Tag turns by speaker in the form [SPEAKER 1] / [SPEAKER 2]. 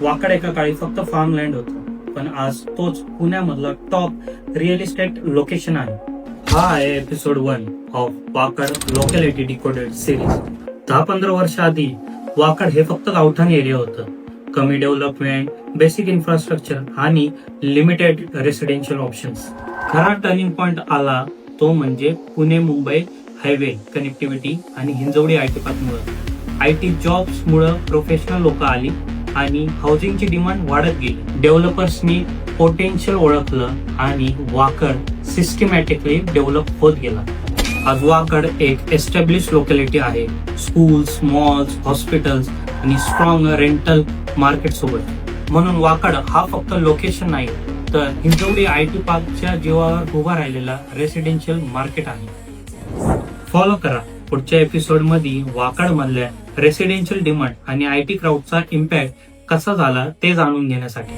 [SPEAKER 1] वाकड एका काळी फक्त फार्मलँड होतं, पण आज तोच पुण्यामधला टॉप रिअल इस्टेट लोकेशन आहे. हा आहे episode 1 of Wakad locality decoded series. 10-15 वर्ष आधी वाकड हे फक्त गावठाण एरिया होतं. कमी डेव्हलपमेंट, बेसिक इन्फ्रास्ट्रक्चर आणि लिमिटेड रेसिडेन्शियल ऑप्शन्स. खरा टर्निंग पॉइंट आला तो म्हणजे पुणे मुंबई हायवे कनेक्टिव्हिटी आणि हिंजवडी आयटी पार्कमुळे. आयटी जॉब्स मुळे प्रोफेशनल लोक आली आणि हाऊसिंगची डिमांड वाढत गेली. डेव्हलपर्सनी पोटेन्शियल ओळखलं आणि वाकड सिस्टमॅटिकली डेव्हलप होत गेला. आज वाकड एक एस्टॅब्लिश लोकॅलिटी आहे. स्कूल्स, मॉल्स, हॉस्पिटल्स आणि स्ट्रॉंग रेंटल मार्केट सोबत. म्हणून वाकड हा फक्त लोकेशन नाही, तर हिंजवडी आयटी पार्कच्या जीवावर उभा राहिलेला रेसिडेन्शियल मार्केट आहे. फॉलो करा पुढच्या एपिसोड मध्ये वाकड मधल्या रेसिडेन्शियल डिमांड आणि आयटी क्राऊडचा इम्पॅक्ट कसा झाला ते जाणून घेण्यासाठी.